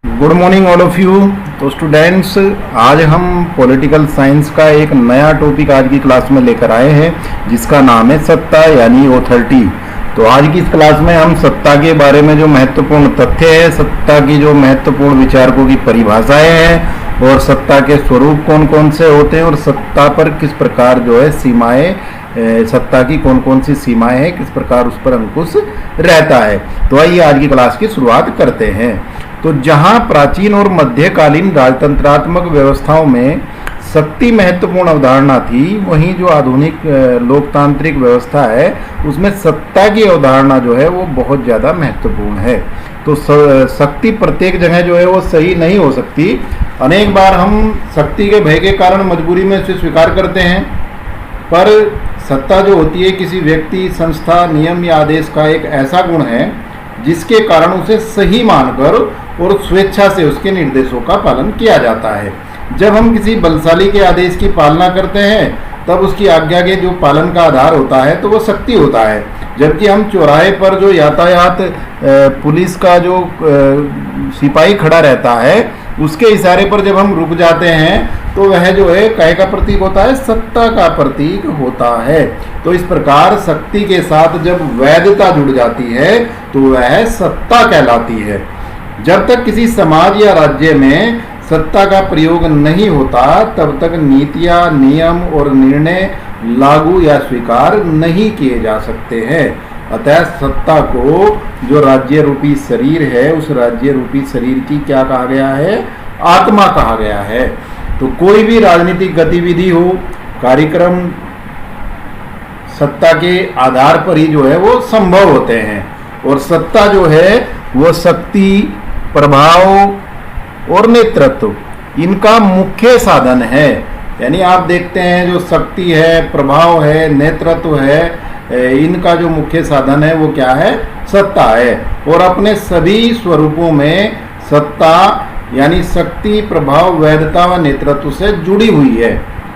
Good morning all of you. तो students, आज हम पॉलिटिकल साइंस का एक नया टॉपिक आज की क्लास में लेकर आए हैं जिसका नाम है सत्ता यानी ऑथोरिटी। तो आज की इस क्लास में हम सत्ता के बारे में जो महत्वपूर्ण तथ्य है, सत्ता की जो महत्वपूर्ण विचारकों की परिभाषाएं हैं और सत्ता के स्वरूप कौन कौन से होते हैं और सत्ता पर किस प्रकार जो है सीमाएं, सत्ता की कौन कौन सी सीमाएं हैं, किस प्रकार उस पर अंकुश रहता है। तो आइए आज की क्लास की शुरुआत करते हैं। तो जहां प्राचीन और मध्यकालीन राजतंत्रात्मक व्यवस्थाओं में शक्ति महत्वपूर्ण अवधारणा थी, वहीं जो आधुनिक लोकतांत्रिक व्यवस्था है उसमें सत्ता की अवधारणा जो है वो बहुत ज़्यादा महत्वपूर्ण है। तो शक्ति प्रत्येक जगह जो है वो सही नहीं हो सकती। अनेक बार हम शक्ति के भय के कारण मजबूरी में इसे स्वीकार करते हैं, पर सत्ता जो होती है किसी व्यक्ति, संस्था, नियम या आदेश का एक ऐसा गुण है जिसके कारण उसे सही मानकर और स्वेच्छा से उसके निर्देशों का पालन किया जाता है। जब हम किसी बलशाली के आदेश की पालना करते हैं तब उसकी आज्ञा के जो पालन का आधार होता है तो वो शक्ति होता है। जबकि हम चौराहे पर जो यातायात पुलिस का जो सिपाही खड़ा रहता है उसके इशारे पर जब हम रुक जाते हैं तो वह जो है काय का प्रतीक होता है, सत्ता का प्रतीक होता है। तो इस प्रकार शक्ति के साथ जब वैधता जुड़ जाती है तो वह सत्ता कहलाती है। जब तक किसी समाज या राज्य में सत्ता का प्रयोग नहीं होता तब तक नीतियां, नियम और निर्णय लागू या स्वीकार नहीं किए जा सकते हैं। अतः सत्ता को जो राज्य रूपी शरीर है उस राज्य रूपी शरीर की क्या कहा गया है? आत्मा कहा गया है। तो कोई भी राजनीतिक गतिविधि हो, कार्यक्रम सत्ता के आधार पर ही जो है वो संभव होते हैं। और सत्ता जो है वो शक्ति, प्रभाव और नेतृत्व इनका मुख्य साधन है। यानी आप देखते हैं जो शक्ति है, प्रभाव है, नेतृत्व है, इनका जो मुख्य साधन है वो क्या है? सत्ता है। और अपने सभी स्वरूपों में सत्ता यानी शक्ति, प्रभाव, वैधता व नेतृत्व से जुड़ी हुई है।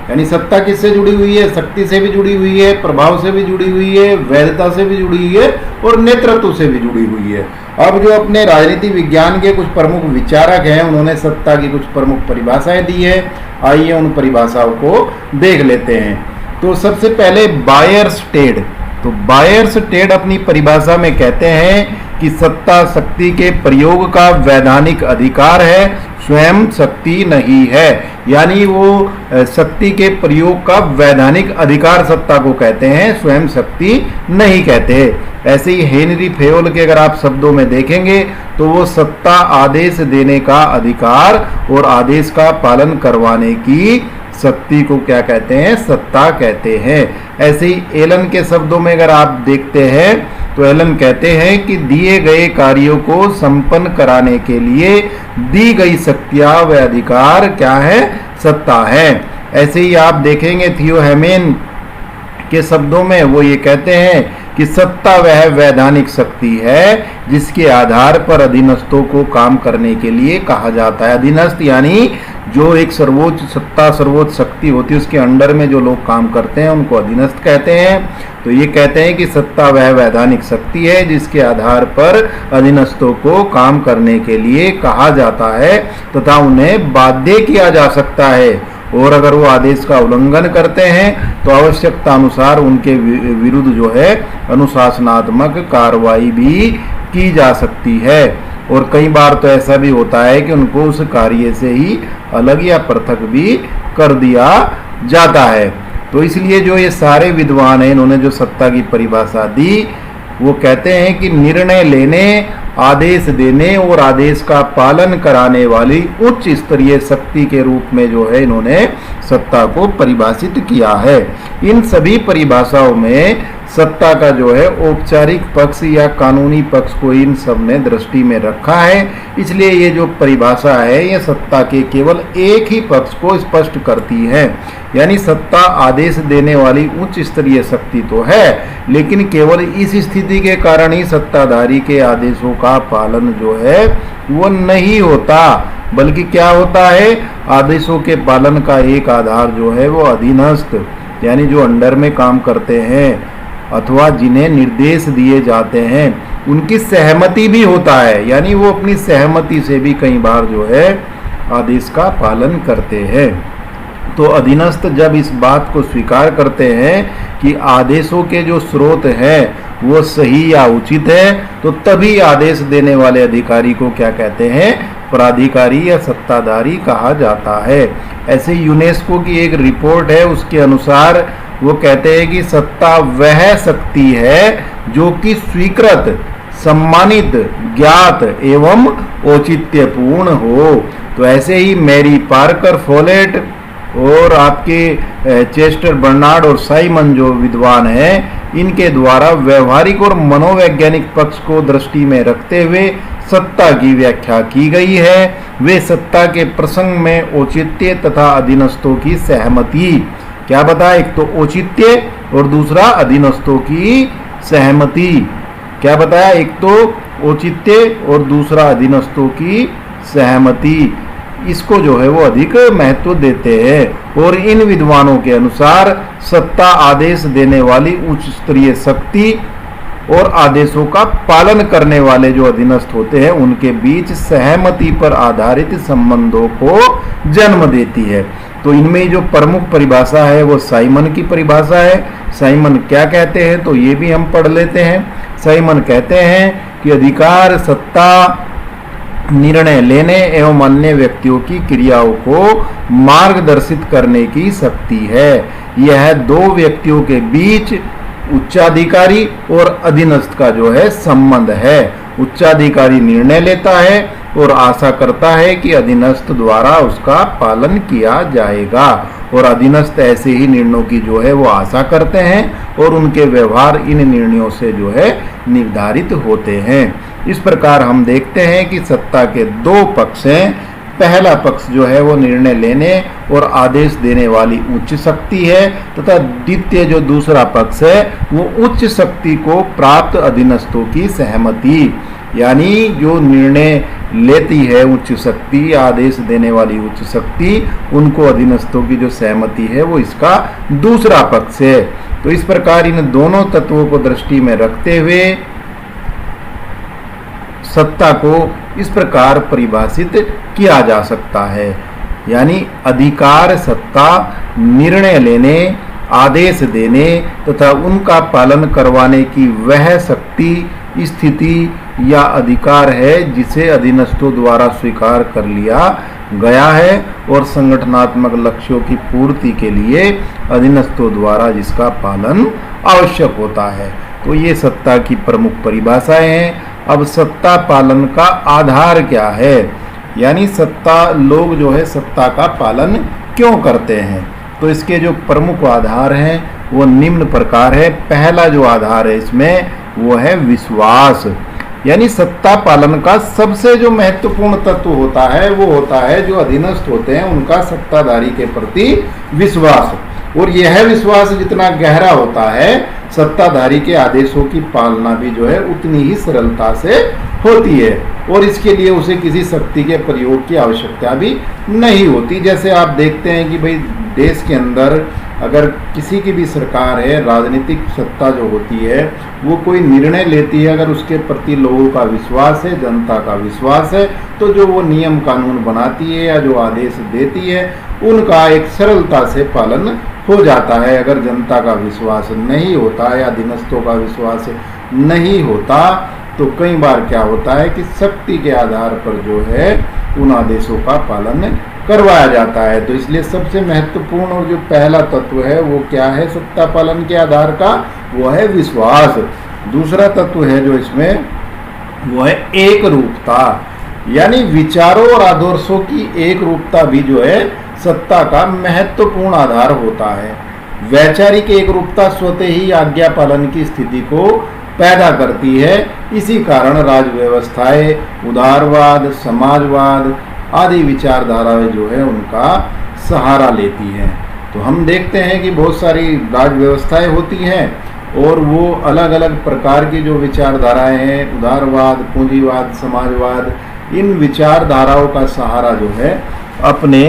यानी सत्ता किससे जुड़ी हुई है? शक्ति से भी जुड़ी हुई है, प्रभाव से भी जुड़ी हुई है, वैधता से भी जुड़ी हुई है और नेतृत्व से भी जुड़ी हुई है। अब जो अपने राजनीति विज्ञान के कुछ प्रमुख विचारक हैं उन्होंने सत्ता की कुछ प्रमुख परिभाषाएं दी है। आइए उन परिभाषाओं को देख लेते हैं। तो सबसे पहले बायरस्टेड। तो बायरस्टेड अपनी परिभाषा में कहते हैं कि सत्ता शक्ति के प्रयोग का वैधानिक अधिकार है, स्वयं शक्ति नहीं है। यानी वो शक्ति के प्रयोग का वैधानिक अधिकार सत्ता को कहते हैं, स्वयं शक्ति नहीं कहते। ऐसे ही हेनरी फेयोल के अगर आप शब्दों में देखेंगे तो वो सत्ता आदेश देने का अधिकार और आदेश का पालन करवाने की शक्ति को क्या कहते हैं? सत्ता कहते हैं। ऐसे ही एलन के शब्दों में अगर आप देखते हैं तो एलन कहते हैं कि दिए गए कार्यों को संपन्न कराने के लिए दी गई शक्तियां व अधिकार क्या है? सत्ता है। ऐसे ही आप देखेंगे थियो हेमेन के शब्दों में वो ये कहते हैं कि सत्ता वह वैधानिक शक्ति है जिसके आधार पर अधीनस्थों को काम करने के लिए कहा जाता है। अधीनस्थ यानी जो एक सर्वोच्च सत्ता, सर्वोच्च शक्ति होती है उसके अंडर में जो लोग काम करते हैं उनको अधीनस्थ कहते हैं। तो ये कहते हैं कि सत्ता वह वैधानिक शक्ति है जिसके आधार पर अधीनस्थों को काम करने के लिए कहा जाता है तथा उन्हें बाध्य किया जा सकता है। और अगर वो आदेश का उल्लंघन करते हैं तो आवश्यकता अनुसार उनके विरुद्ध जो है अनुशासनात्मक कार्रवाई भी की जा सकती है। और कई बार तो ऐसा भी होता है कि उनको उस कार्य से ही अलग या पृथक भी कर दिया जाता है। तो इसलिए जो ये सारे विद्वान हैं इन्होंने जो सत्ता की परिभाषा दी वो कहते हैं कि निर्णय लेने, आदेश देने और आदेश का पालन कराने वाली उच्च स्तरीय शक्ति के रूप में जो है इन्होंने सत्ता को परिभाषित किया है। इन सभी परिभाषाओं में सत्ता का जो है औपचारिक पक्ष या कानूनी पक्ष को इन सब ने दृष्टि में रखा है। इसलिए ये जो परिभाषा है ये सत्ता के केवल एक ही पक्ष को स्पष्ट करती है। यानी सत्ता आदेश देने वाली उच्च स्तरीय शक्ति तो है, लेकिन केवल इस स्थिति के कारण ही सत्ताधारी के आदेशों का पालन जो है वो नहीं होता, बल्कि क्या होता है? आदेशों के पालन का एक आधार जो है वो अधीनस्थ यानी जो अंडर में काम करते हैं अथवा जिन्हें निर्देश दिए जाते हैं उनकी सहमति भी होता है, यानी वो अपनी सहमति से भी कई बार जो है आदेश का पालन करते हैं। तो अधीनस्थ जब इस बात को स्वीकार करते हैं कि आदेशों के जो स्रोत है वो सही या उचित है, तो तभी आदेश देने वाले अधिकारी को क्या कहते हैं, प्राधिकारी या सत्ताधारी कहा जाता है। ऐसे यूनेस्को की एक रिपोर्ट है, उसके अनुसार वो कहते हैं कि सत्ता वह शक्ति है जो कि स्वीकृत, सम्मानित, ज्ञात एवं औचित्यपूर्ण हो। तो ऐसे ही मैरी पार्कर फोलेट और आपके चेस्टर बर्नार्ड और साइमन जो विद्वान हैं, इनके द्वारा व्यवहारिक और मनोवैज्ञानिक पक्ष को दृष्टि में रखते हुए सत्ता की व्याख्या की गई है। वे सत्ता के प्रसंग में औचित्य तथा अधीनस्थों की सहमति, क्या बताया, एक तो औचित्य और दूसरा अधीनस्थों की सहमति। क्या बताया, एक तो औचित्य और दूसरा अधीनस्थों की सहमति, इसको जो है वो अधिक महत्व देते हैं। और इन विद्वानों के अनुसार सत्ता आदेश देने वाली उच्च स्तरीय शक्ति और आदेशों का पालन करने वाले जो अधीनस्थ होते हैं उनके बीच सहमति पर आधारित संबंधों को जन्म देती है। तो इनमें जो प्रमुख परिभाषा है वो साइमन की परिभाषा है। साइमन क्या कहते हैं, तो ये भी हम पढ़ लेते हैं। साइमन कहते हैं कि अधिकार सत्ता निर्णय लेने एवं अन्य व्यक्तियों की क्रियाओं को मार्गदर्शित करने की शक्ति है। यह दो व्यक्तियों के बीच उच्चाधिकारी और अधीनस्थ का जो है संबंध है। उच्चाधिकारी निर्णय लेता है और आशा करता है कि अधीनस्थ द्वारा उसका पालन किया जाएगा, और अधीनस्थ ऐसे ही निर्णयों की जो है वो आशा करते हैं और उनके व्यवहार इन निर्णयों से जो है निर्धारित होते हैं। इस प्रकार हम देखते हैं कि सत्ता के दो पक्ष हैं। पहला पक्ष जो है वो निर्णय लेने और आदेश देने वाली उच्च शक्ति है, तथा द्वितीय जो दूसरा पक्ष है वो उच्च शक्ति को प्राप्त अधीनस्थों की सहमति, यानी जो निर्णय लेती है उच्च शक्ति, आदेश देने वाली उच्च शक्ति, उनको अधीनस्थों की जो सहमति है वो इसका दूसरा पक्ष है। तो इस प्रकार इन दोनों तत्वों को दृष्टि में रखते हुए सत्ता को इस प्रकार परिभाषित किया जा सकता है, यानी अधिकार सत्ता निर्णय लेने, आदेश देने तथा उनका पालन करवाने की वह शक्ति, स्थिति या अधिकार है जिसे अधीनस्थों द्वारा स्वीकार कर लिया गया है और संगठनात्मक लक्ष्यों की पूर्ति के लिए अधीनस्थों द्वारा जिसका पालन आवश्यक होता है। तो ये सत्ता की प्रमुख परिभाषाएं हैं। अब सत्ता पालन का आधार क्या है, यानी सत्ता लोग जो है सत्ता का पालन क्यों करते हैं, तो इसके जो प्रमुख आधार हैं वो निम्न प्रकार है। पहला जो आधार है इसमें वो है विश्वास, यानी सत्ता पालन का सबसे जो महत्वपूर्ण तत्व होता है वो होता है जो अधीनस्थ होते हैं उनका सत्ताधारी के प्रति विश्वास। और यह विश्वास जितना गहरा होता है, सत्ताधारी के आदेशों की पालना भी जो है उतनी ही सरलता से होती है, और इसके लिए उसे किसी शक्ति के प्रयोग की आवश्यकता भी नहीं होती। जैसे आप देखते हैं कि भाई देश के अंदर अगर किसी की भी सरकार है, राजनीतिक सत्ता जो होती है वो कोई निर्णय लेती है, अगर उसके प्रति लोगों का विश्वास है, जनता का विश्वास है, तो जो वो नियम कानून बनाती है या जो आदेश देती है उनका एक सरलता से पालन हो जाता है। अगर जनता का विश्वास नहीं होता या अधीनस्थों का विश्वास नहीं होता तो कई बार क्या होता है कि शक्ति के आधार पर जो है उन आदेशों का पालन करवाया जाता है। तो इसलिए सबसे महत्वपूर्ण और जो पहला तत्व है वो क्या है सत्ता पालन के आधार का, वो है विश्वास। दूसरा तत्व है जो इसमें वो है एक रूपता, यानी विचारों और आदर्शों की एक रूपता भी जो है सत्ता का महत्वपूर्ण आधार होता है। वैचारिक एक रूपता स्वतः ही आज्ञा पालन की स्थिति को पैदा करती है। इसी कारण राज व्यवस्थाएं, उदारवाद, समाजवाद आदि विचारधाराएं जो है उनका सहारा लेती हैं। तो हम देखते हैं कि बहुत सारी राज व्यवस्थाएं होती हैं और वो अलग अलग प्रकार की जो विचारधाराएं हैं, उदारवाद, पूंजीवाद, समाजवाद, इन विचारधाराओं का सहारा जो है अपने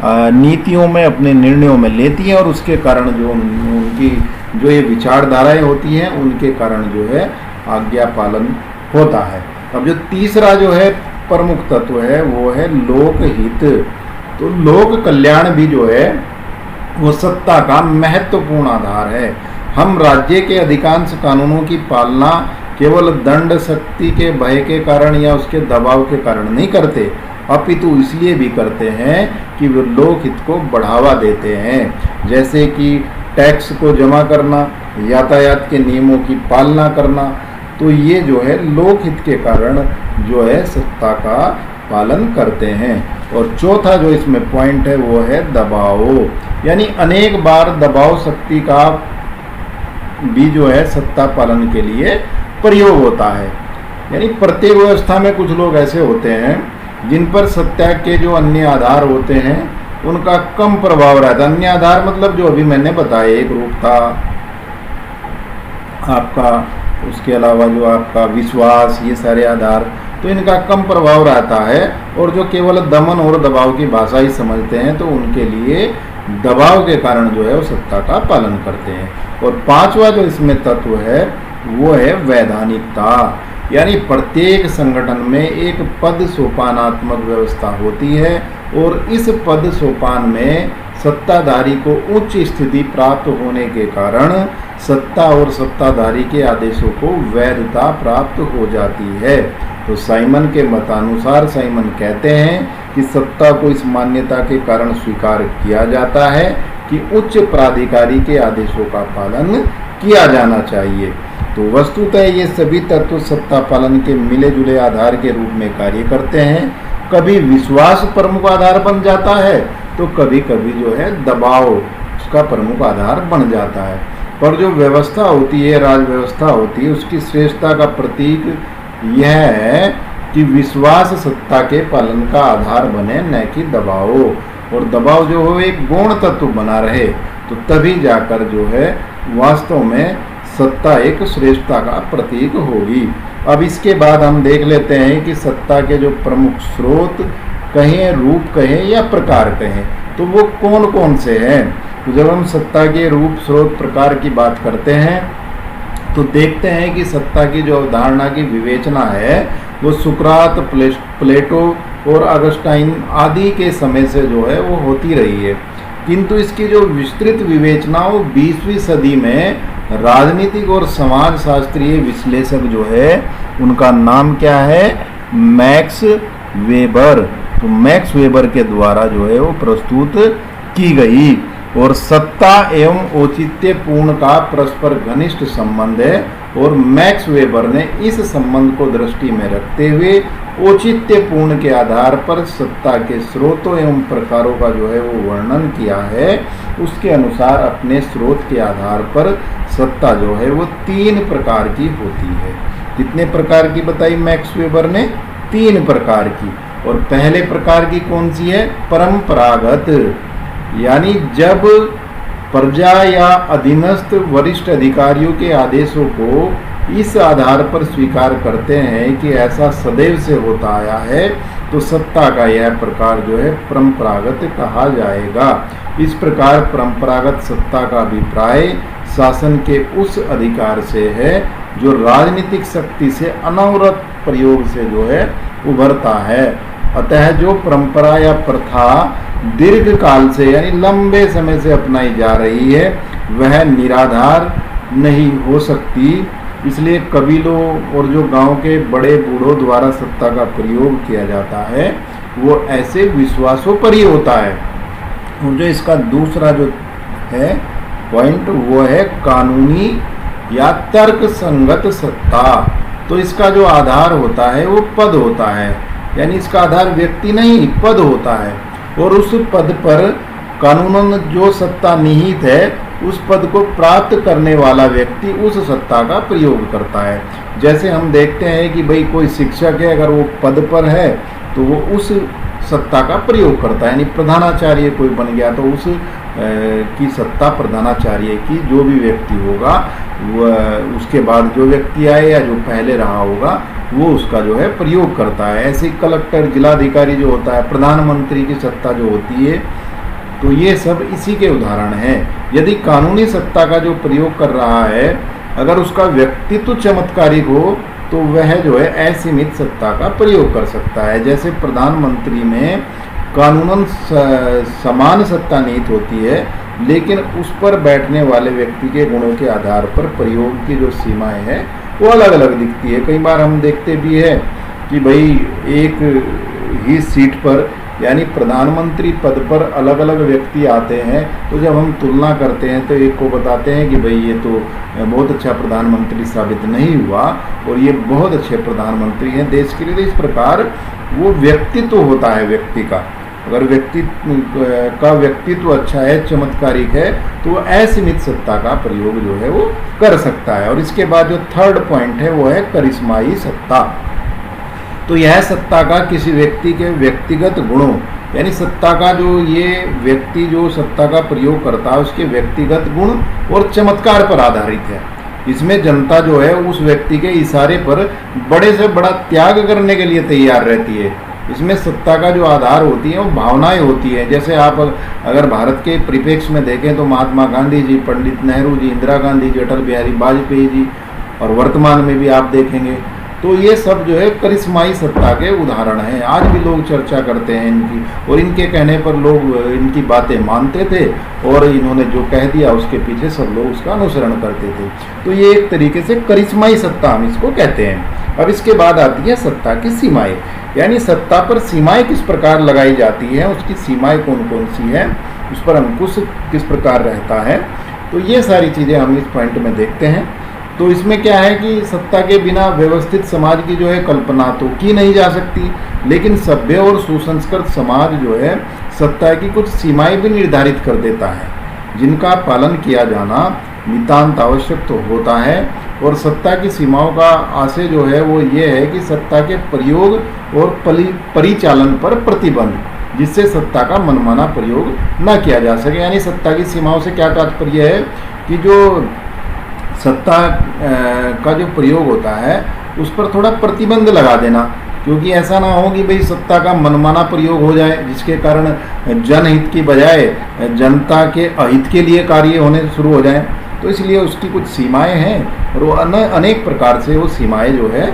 नीतियों में, अपने निर्णयों में लेती हैं, और उसके कारण जो उनकी जो ये विचारधाराएं होती हैं उनके कारण जो है आज्ञा पालन होता है। अब जो तीसरा जो है प्रमुख तत्व है वो है लोकहित। तो लोक कल्याण भी जो है वो सत्ता का महत्वपूर्ण आधार है। हम राज्य के अधिकांश कानूनों की पालना केवल दंड शक्ति के भय के कारण या उसके दबाव के कारण नहीं करते, अपितु इसलिए भी करते हैं कि वे लोकहित को बढ़ावा देते हैं। जैसे कि टैक्स को जमा करना, यातायात के नियमों की पालना करना, तो ये जो है लोकहित के कारण जो है सत्ता का पालन करते हैं। और चौथा जो इसमें पॉइंट है वो है दबाव, यानी अनेक बार दबाव शक्ति का भी जो है सत्ता पालन के लिए प्रयोग होता है। यानी प्रत्येक व्यवस्था में कुछ लोग ऐसे होते हैं जिन पर सत्ता के जो अन्य आधार होते हैं उनका कम प्रभाव रहता है। अन्य आधार मतलब जो अभी मैंने बताया, एक रूपता आपका, उसके अलावा जो आपका विश्वास, ये सारे आधार, तो इनका कम प्रभाव रहता है। और जो केवल दमन और दबाव की भाषा ही समझते हैं तो उनके लिए दबाव के कारण जो है वो सत्ता का पालन करते हैं। और पांचवा जो इसमें तत्व है वो है वैधानिकता, यानी प्रत्येक संगठन में एक पद सोपानात्मक व्यवस्था होती है और इस पद सोपान में सत्ताधारी को उच्च स्थिति प्राप्त होने के कारण सत्ता और सत्ताधारी के आदेशों को वैधता प्राप्त हो जाती है। तो साइमन के मतानुसार साइमन कहते हैं कि सत्ता को इस मान्यता के कारण स्वीकार किया जाता है कि उच्च प्राधिकारी के आदेशों का पालन किया जाना चाहिए। तो वस्तुतः ये सभी तत्व सत्ता पालन के मिले जुले आधार के रूप में कार्य करते हैं। कभी विश्वास प्रमुख आधार बन जाता है तो कभी कभी जो है दबाव उसका प्रमुख आधार बन जाता है। पर जो व्यवस्था होती है, राज व्यवस्था होती है, उसकी श्रेष्ठता का प्रतीक यह है कि विश्वास सत्ता के पालन का आधार बने, न कि दबाव। और दबाव जो हो एक गौण तत्व बना रहे तो तभी जाकर जो है वास्तव में सत्ता एक श्रेष्ठता का प्रतीक होगी। अब इसके बाद हम देख लेते हैं कि सत्ता के जो प्रमुख स्रोत कहें, रूप कहें या प्रकार कहें, तो वो कौन कौन से हैं। तो जब हम सत्ता के रूप, स्रोत, प्रकार की बात करते हैं तो देखते हैं कि सत्ता की जो अवधारणा की विवेचना है वो सुकरात, प्लेटो और अगस्टाइन आदि के समय से जो है वो होती रही है। किंतु इसकी जो विस्तृत विवेचना वो 20वीं सदी में राजनीतिक और समाज शास्त्रीय विश्लेषक जो है उनका नाम क्या है, मैक्स वेबर। तो मैक्स वेबर के द्वारा जो है वो प्रस्तुत की गई। और सत्ता एवं औचित्य पूर्ण का परस्पर घनिष्ठ संबंध है और मैक्स वेबर ने इस संबंध को दृष्टि में रखते हुए औचित्य पूर्ण के आधार पर सत्ता के स्रोतों एवं प्रकारों का जो है वो वर्णन किया है। उसके अनुसार अपने स्रोत के आधार पर सत्ता जो है वो 3 प्रकार की होती है। कितने प्रकार की बताई मैक्स वेबर ने? 3 प्रकार की। और पहले प्रकार की कौन सी है? परंपरागत, यानी जब प्रजा या अधीनस्थ वरिष्ठ अधिकारियों के आदेशों को इस आधार पर स्वीकार करते हैं कि ऐसा सदैव से होता आया है तो सत्ता का यह प्रकार जो है परंपरागत कहा जाएगा। इस प्रकार परंपरागत सत्ता का अभिप्राय शासन के उस अधिकार से है जो राजनीतिक शक्ति से अनवरत प्रयोग से जो है उभरता है। अतः जो परंपरा या प्रथा दीर्घ काल से यानी लंबे समय से अपनाई जा रही है वह निराधार नहीं हो सकती। इसलिए कबीलों और जो गांव के बड़े बूढ़ों द्वारा सत्ता का प्रयोग किया जाता है वो ऐसे विश्वासों पर ही होता है। और जो इसका दूसरा जो है पॉइंट वो है कानूनी या तर्क संगत सत्ता। तो इसका जो आधार होता है वो पद होता है, यानी इसका आधार व्यक्ति नहीं पद होता है। और उस पद पर कानूनन जो सत्ता निहित है उस पद को प्राप्त करने वाला व्यक्ति उस सत्ता का प्रयोग करता है। जैसे हम देखते हैं कि भाई कोई शिक्षक है, अगर वो पद पर है तो वो उस सत्ता का प्रयोग करता है, यानी प्रधानाचार्य कोई बन गया तो उस की सत्ता प्रधानाचार्य की जो भी व्यक्ति होगा वह उसके बाद जो व्यक्ति आए या जो पहले रहा होगा वो उसका जो है प्रयोग करता है। ऐसे कलेक्टर, जिलाधिकारी जो होता है, प्रधानमंत्री की सत्ता जो होती है, तो ये सब इसी के उदाहरण हैं। यदि कानूनी सत्ता का जो प्रयोग कर रहा है अगर उसका व्यक्तित्व चमत्कारिक हो तो वह जो है असीमित सत्ता का प्रयोग कर सकता है। जैसे प्रधानमंत्री में कानूनन समान सत्ता निहित होती है, लेकिन उस पर बैठने वाले व्यक्ति के गुणों के आधार पर प्रयोग की जो सीमाएं हैं वो अलग अलग दिखती है। कई बार हम देखते भी है कि भाई एक ही सीट पर यानी प्रधानमंत्री पद पर अलग अलग व्यक्ति आते हैं, तो जब हम तुलना करते हैं तो एक को बताते हैं कि भाई ये तो बहुत अच्छा प्रधानमंत्री साबित नहीं हुआ और ये बहुत अच्छे प्रधानमंत्री हैं देश के लिए। तो इस प्रकार वो व्यक्तित्व होता है व्यक्ति का। अगर व्यक्ति का व्यक्तित्व अच्छा है, चमत्कारिक है, तो वो असीमित सत्ता का प्रयोग जो है वो कर सकता है। और इसके बाद जो थर्ड पॉइंट है वो है करिश्माई सत्ता। तो यह सत्ता का किसी व्यक्ति के व्यक्तिगत गुणों यानी सत्ता का जो ये व्यक्ति जो सत्ता का प्रयोग करता है उसके व्यक्तिगत गुण और चमत्कार पर आधारित है। इसमें जनता जो है उस व्यक्ति के इशारे पर बड़े से बड़ा त्याग करने के लिए तैयार रहती है। इसमें सत्ता का जो आधार होती है वो भावनाएं होती है। जैसे आप अगर भारत के परिप्रेक्ष्य में देखें तो महात्मा गांधी जी, पंडित नेहरू जी, इंदिरा गांधी जी, अटल बिहारी वाजपेयी जी और वर्तमान में भी आप देखेंगे तो ये सब जो है करिश्माई सत्ता के उदाहरण हैं। आज भी लोग चर्चा करते हैं इनकी और इनके कहने पर लोग इनकी बातें मानते थे और इन्होंने जो कह दिया उसके पीछे सब लोग उसका अनुसरण करते थे। तो ये एक तरीके से करिश्माई सत्ता हम इसको कहते हैं। अब इसके बाद आती है सत्ता की सीमाएं, यानी सत्ता पर सीमाएं किस प्रकार लगाई जाती हैं, उसकी सीमाएं कौन कौन सी हैं, उस पर अंकुश किस प्रकार रहता है। तो ये सारी चीज़ें हम इस पॉइंट में देखते हैं। तो इसमें क्या है कि सत्ता के बिना व्यवस्थित समाज की जो है कल्पना तो की नहीं जा सकती, लेकिन सभ्य और सुसंस्कृत समाज जो है सत्ता की कुछ सीमाएं भी निर्धारित कर देता है, जिनका पालन किया जाना नितांत आवश्यक तो होता है। और सत्ता की सीमाओं का आशय जो है वो ये है कि सत्ता के प्रयोग और परिचालन पर प्रतिबंध, जिससे सत्ता का मनमाना प्रयोग न किया जा सके। यानी सत्ता की सीमाओं से क्या तात्पर्य है कि जो सत्ता का जो प्रयोग होता है उस पर थोड़ा प्रतिबंध लगा देना, क्योंकि ऐसा ना हो कि भाई सत्ता का मनमाना प्रयोग हो जाए जिसके कारण जनहित की बजाय जनता के अहित के लिए कार्य होने शुरू हो जाए। तो इसलिए उसकी कुछ सीमाएं हैं और वो अनेक प्रकार से वो सीमाएं जो है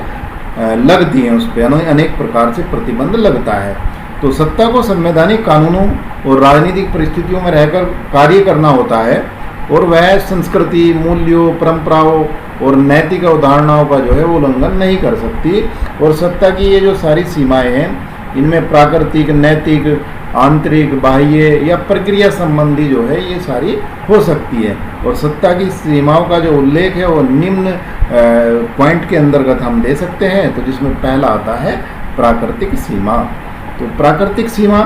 लगती हैं, उस पर अनेक प्रकार से प्रतिबंध लगता है। तो सत्ता को संवैधानिक कानूनों और राजनीतिक परिस्थितियों में रहकर कार्य करना होता है और वह संस्कृति, मूल्यों, परंपराओं और नैतिक अवधारणाओं का जो है वो उल्लंघन नहीं कर सकती। और सत्ता की ये जो सारी सीमाएं हैं इनमें प्राकृतिक, नैतिक, आंतरिक, बाह्य या प्रक्रिया संबंधी जो है ये सारी हो सकती है। और सत्ता की सीमाओं का जो उल्लेख है वो निम्न पॉइंट के अंतर्गत हम दे सकते हैं। तो जिसमें पहला आता है प्राकृतिक सीमा। तो प्राकृतिक सीमा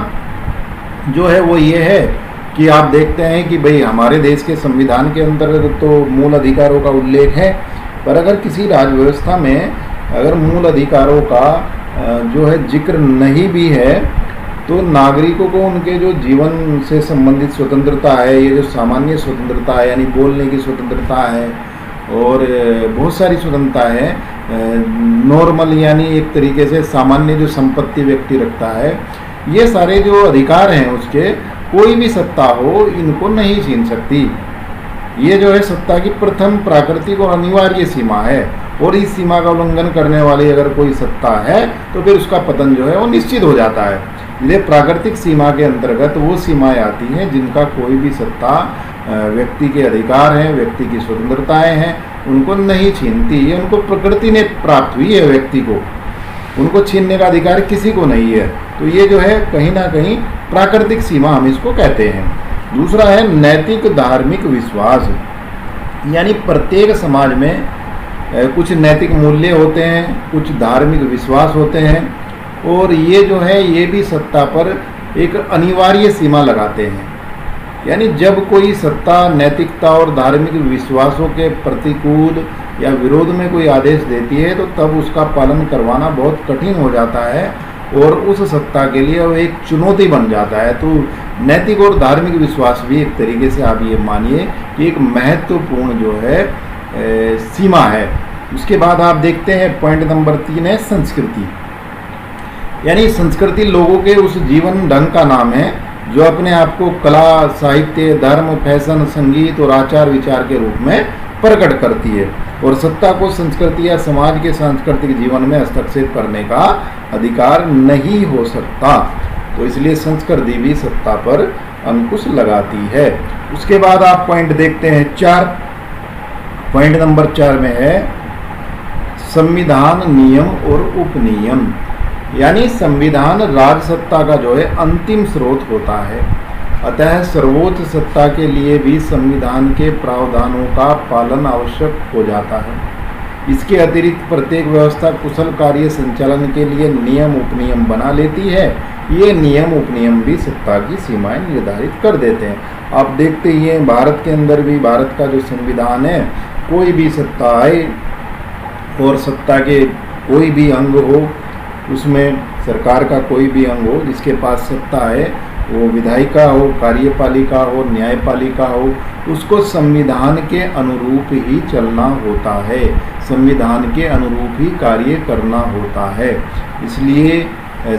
जो है वो ये है कि आप देखते हैं कि भाई हमारे देश के संविधान के अंतर्गत तो मूल अधिकारों का उल्लेख है, पर अगर किसी राज्य व्यवस्था में अगर मूल अधिकारों का जो है जिक्र नहीं भी है तो नागरिकों को उनके जो जीवन से संबंधित स्वतंत्रता है, ये जो सामान्य स्वतंत्रता है यानी बोलने की स्वतंत्रता है और बहुत सारी स्वतंत्रता है, नॉर्मल यानी एक तरीके से सामान्य जो संपत्ति व्यक्ति रखता है, ये सारे जो अधिकार हैं उसके कोई भी सत्ता हो इनको नहीं छीन सकती। ये जो है सत्ता की प्रथम प्राकृतिक और अनिवार्य सीमा है और इस सीमा का उल्लंघन करने वाली अगर कोई सत्ता है तो फिर उसका पतन जो है वो निश्चित हो जाता है। इसलिए प्राकृतिक सीमा के अंतर्गत वो सीमाएं आती हैं जिनका कोई भी सत्ता व्यक्ति के अधिकार हैं, व्यक्ति की स्वतंत्रताएं हैं, उनको नहीं छीनती। ये उनको प्रकृति ने प्राप्त हुई है, व्यक्ति को उनको छीनने का अधिकार किसी को नहीं है। तो ये जो है कहीं ना कहीं प्राकृतिक सीमा हम इसको कहते हैं। दूसरा है नैतिक धार्मिक विश्वास, यानी प्रत्येक समाज में कुछ नैतिक मूल्य होते हैं, कुछ धार्मिक विश्वास होते हैं और ये जो है ये भी सत्ता पर एक अनिवार्य सीमा लगाते हैं। यानी जब कोई सत्ता नैतिकता और धार्मिक विश्वासों के प्रतिकूल या विरोध में कोई आदेश देती है तो तब उसका पालन करवाना बहुत कठिन हो जाता है और उस सत्ता के लिए वो एक चुनौती बन जाता है। तो नैतिक और धार्मिक विश्वास भी एक तरीके से आप ये मानिए कि एक महत्वपूर्ण जो है सीमा है। उसके बाद आप देखते हैं पॉइंट नंबर 3 है संस्कृति, यानी संस्कृति लोगों के उस जीवन ढंग का नाम है जो अपने आप को कला, साहित्य, धर्म, फैशन, संगीत और आचार विचार के रूप में प्रकट करती है और सत्ता को संस्कृति या समाज के सांस्कृतिक जीवन में हस्तक्षेप करने का अधिकार नहीं हो सकता। तो इसलिए संस्कृति भी सत्ता पर अंकुश लगाती है। उसके बाद आप पॉइंट देखते हैं 4। पॉइंट नंबर 4 में है संविधान, नियम और उपनियम। यानी संविधान राजसत्ता का जो है अंतिम स्रोत होता है, अतः सर्वोच्च सत्ता के लिए भी संविधान के प्रावधानों का पालन आवश्यक हो जाता है। इसके अतिरिक्त प्रत्येक व्यवस्था कुशल कार्य संचालन के लिए नियम उपनियम बना लेती है। ये नियम उपनियम भी सत्ता की सीमाएं निर्धारित कर देते हैं। आप देखते ही हैं भारत के अंदर भी, भारत का जो संविधान है, कोई भी सत्ता आए और सत्ता के कोई भी अंग हो, उसमें सरकार का कोई भी अंग हो जिसके पास सत्ता है, वो विधायिका हो, कार्यपालिका हो, न्यायपालिका हो, उसको संविधान के अनुरूप ही चलना होता है, संविधान के अनुरूप ही कार्य करना होता है। इसलिए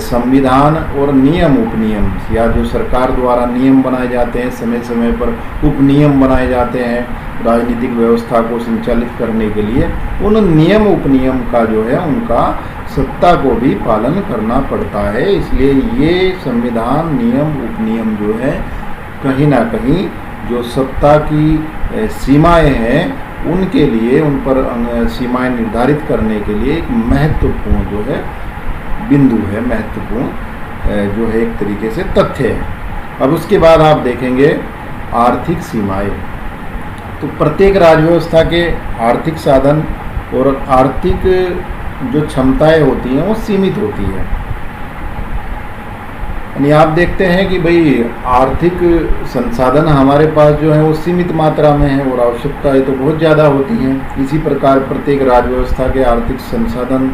संविधान और नियम उपनियम, या जो सरकार द्वारा नियम बनाए जाते हैं, समय समय पर उपनियम बनाए जाते हैं राजनीतिक व्यवस्था को संचालित करने के लिए, उन नियम उपनियम का जो है उनका सत्ता को भी पालन करना पड़ता है। इसलिए ये संविधान, नियम उपनियम जो है कहीं ना कहीं जो सत्ता की सीमाएं हैं उनके लिए, उन पर सीमाएं निर्धारित करने के लिए एक महत्वपूर्ण जो है बिंदु है, महत्वपूर्ण जो है एक तरीके से तथ्य है। अब उसके बाद आप देखेंगे आर्थिक सीमाएं। तो प्रत्येक राजव्यवस्था के आर्थिक साधन और आर्थिक जो क्षमताएं होती हैं वो सीमित होती है। यानी आप देखते हैं कि भाई आर्थिक संसाधन हमारे पास जो है वो सीमित मात्रा में है और आवश्यकताएं तो बहुत ज़्यादा होती हैं। इसी प्रकार प्रत्येक राजव्यवस्था के आर्थिक संसाधन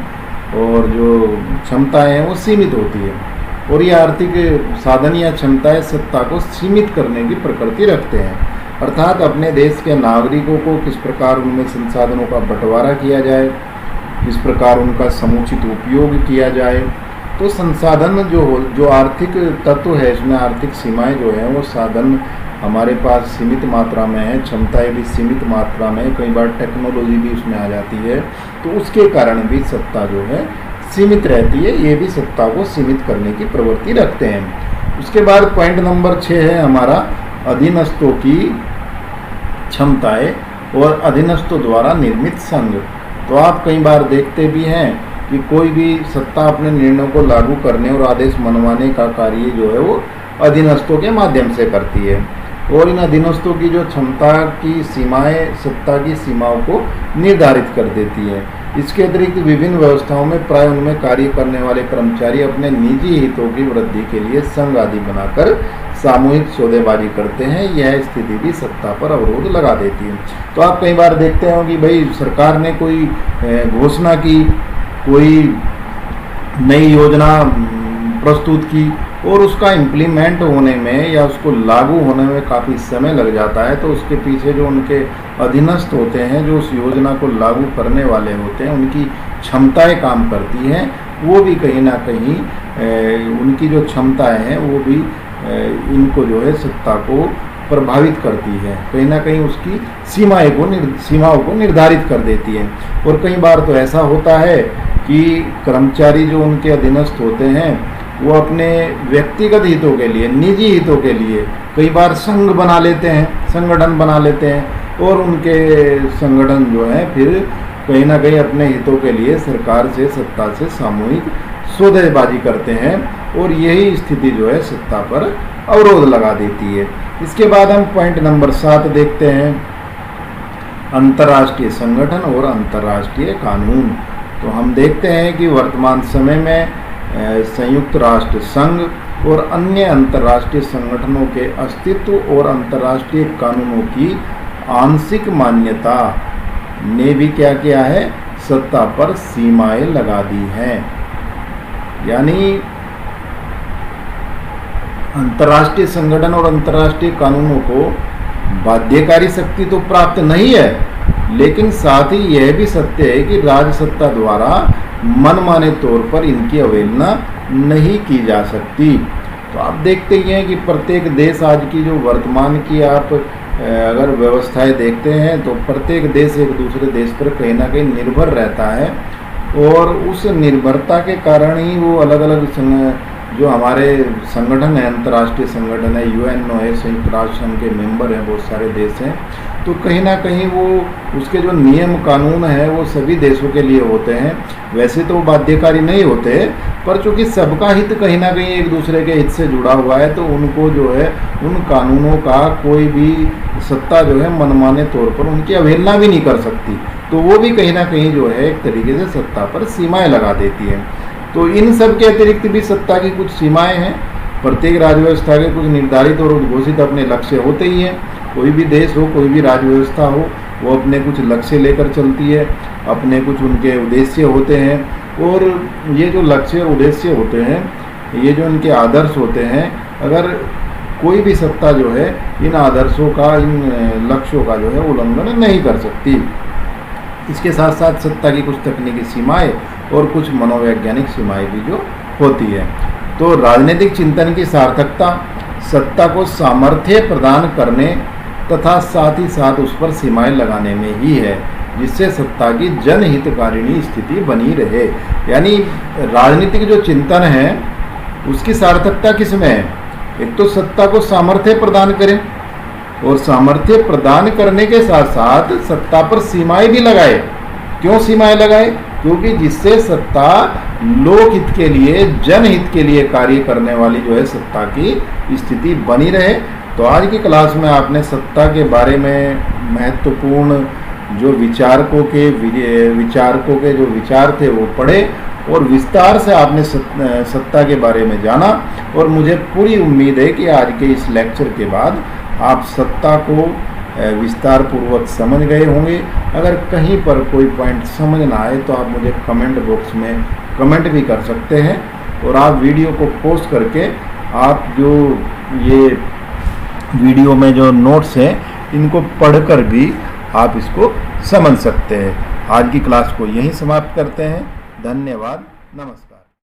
और जो क्षमताएं हैं वो सीमित होती है, और ये आर्थिक साधन या क्षमताएं सत्ता को सीमित करने की प्रकृति रखते हैं। अर्थात अपने देश के नागरिकों को किस प्रकार उनमें संसाधनों का बंटवारा किया जाए, किस प्रकार उनका समुचित उपयोग किया जाए। तो संसाधन जो आर्थिक तत्व है, इसमें आर्थिक सीमाएं जो है वो साधन हमारे पास सीमित मात्रा में है, क्षमताएं भी सीमित मात्रा में, कई बार टेक्नोलॉजी भी उसमें आ जाती है, तो उसके कारण भी सत्ता जो है सीमित रहती है। ये भी सत्ता को सीमित करने की प्रवृत्ति रखते हैं। उसके बाद पॉइंट नंबर 6 है हमारा अधीनस्थों की क्षमताएं और अधीनस्थों द्वारा निर्मित संघ। तो आप कई बार देखते भी हैं कि कोई भी सत्ता अपने निर्णयों को लागू करने और आदेश मनवाने का कार्य जो है वो अधीनस्थों के माध्यम से करती है, और इन अधीनस्थों की जो क्षमता की सीमाएं सत्ता की सीमाओं को निर्धारित कर देती है। इसके अतिरिक्त विभिन्न व्यवस्थाओं में प्राय उनमें कार्य करने वाले कर्मचारी अपने निजी हितों की वृद्धि के लिए संघ आदि बनाकर सामूहिक सौदेबाजी करते हैं। यह स्थिति भी सत्ता पर अवरोध लगा देती है। तो आप कई बार देखते हो कि भाई सरकार ने कोई घोषणा की, कोई नई योजना प्रस्तुत की और उसका इम्प्लीमेंट होने में या उसको लागू होने में काफ़ी समय लग जाता है, तो उसके पीछे जो उनके अधीनस्थ होते हैं, जो उस योजना को लागू करने वाले होते हैं, उनकी क्षमताएं काम करती हैं। वो भी कहीं ना कहीं उनकी जो क्षमताएं हैं वो भी इनको जो है सत्ता को प्रभावित करती है, कहीं ना कहीं उसकी सीमाओं को निर्धारित कर देती है। और कई बार तो ऐसा होता है कि कर्मचारी जो उनके अधीनस्थ होते हैं वो अपने व्यक्तिगत हितों के लिए, निजी हितों के लिए कई बार संघ बना लेते हैं, संगठन बना लेते हैं, और उनके संगठन जो है फिर कहीं ना कहीं अपने हितों के लिए सरकार से, सत्ता से सामूहिक सौदेबाजी करते हैं, और यही स्थिति जो है सत्ता पर अवरोध लगा देती है। इसके बाद हम पॉइंट नंबर 7 देखते हैं, अंतर्राष्ट्रीय संगठन और अंतर्राष्ट्रीय कानून। तो हम देखते हैं कि वर्तमान समय में संयुक्त राष्ट्र संघ और अन्य अंतर्राष्ट्रीय संगठनों के अस्तित्व और अंतर्राष्ट्रीय कानूनों की आंशिक मान्यता ने भी क्या किया है, सत्ता पर सीमाएं लगा दी हैं। यानी अंतर्राष्ट्रीय संगठन और अंतर्राष्ट्रीय कानूनों को बाध्यकारी शक्ति तो प्राप्त नहीं है, लेकिन साथ ही यह भी सत्य है कि राजसत्ता द्वारा मनमाने तौर पर इनकी अवहेलना नहीं की जा सकती। तो आप देखते ही हैं कि प्रत्येक देश आज की जो वर्तमान की आप अगर व्यवस्थाएं देखते हैं तो प्रत्येक देश एक दूसरे देश पर कहीं ना कहीं निर्भर रहता है, और उस निर्भरता के कारण ही वो अलग अलग जो हमारे संगठन है, अंतर्राष्ट्रीय संगठन है, यूएनओ है, संयुक्त राष्ट्र संघ के मेंबर हैं, बहुत सारे देश हैं, तो कहीं ना कहीं वो उसके जो नियम कानून है वो सभी देशों के लिए होते हैं। वैसे तो वो बाध्यकारी नहीं होते, पर चूंकि सबका हित कहीं ना कहीं एक दूसरे के हित से जुड़ा हुआ है, तो उनको जो है उन कानूनों का कोई भी सत्ता जो है मनमाने तौर पर उनकी अवहेलना भी नहीं कर सकती, तो वो भी कहीं ना कहीं जो है एक तरीके से सत्ता पर सीमाएं लगा देती है। तो इन सब के अतिरिक्त भी सत्ता की कुछ सीमाएं हैं। प्रत्येक राज्य व्यवस्था के कुछ निर्धारित और उद्घोषित अपने लक्ष्य होते ही हैं। कोई भी देश हो, कोई भी राज्य व्यवस्था हो, वो अपने कुछ लक्ष्य लेकर चलती है, अपने कुछ उनके उद्देश्य होते हैं, और ये जो लक्ष्य और उद्देश्य होते हैं, ये जो इनके आदर्श होते हैं, अगर कोई भी सत्ता जो है इन आदर्शों का, इन लक्ष्यों का जो है उल्लंघन नहीं कर सकती। इसके साथ साथ सत्ता की कुछ तकनीकी सीमाएं और कुछ मनोवैज्ञानिक सीमाएं भी जो होती है। तो राजनीतिक चिंतन की सार्थकता सत्ता को सामर्थ्य प्रदान करने तथा साथ ही साथ उस पर सीमाएं लगाने में ही है, जिससे सत्ता की जनहितकारिणी स्थिति बनी रहे। यानी राजनीतिक जो चिंतन है उसकी सार्थकता किसमें है? एक तो सत्ता को सामर्थ्य प्रदान करें, और सामर्थ्य प्रदान करने के साथ साथ सत्ता पर सीमाएं भी लगाए। क्यों सीमाएं लगाए? क्योंकि जिससे सत्ता लोकहित के लिए, जनहित के लिए कार्य करने वाली जो है सत्ता की स्थिति बनी रहे। तो आज की क्लास में आपने सत्ता के बारे में महत्वपूर्ण जो विचारकों के जो विचार थे वो पढ़े, और विस्तार से आपने सत्ता के बारे में जाना। और मुझे पूरी उम्मीद है कि आज के इस लेक्चर के बाद आप सत्ता को विस्तार पूर्वक समझ गए होंगे। अगर कहीं पर कोई पॉइंट समझ ना आए तो आप मुझे कमेंट बॉक्स में कमेंट भी कर सकते हैं, और आप वीडियो को पोस्ट करके आप जो ये वीडियो में जो नोट्स हैं इनको पढ़कर भी आप इसको समझ सकते हैं। आज की क्लास को यहीं समाप्त करते हैं। धन्यवाद, नमस्कार।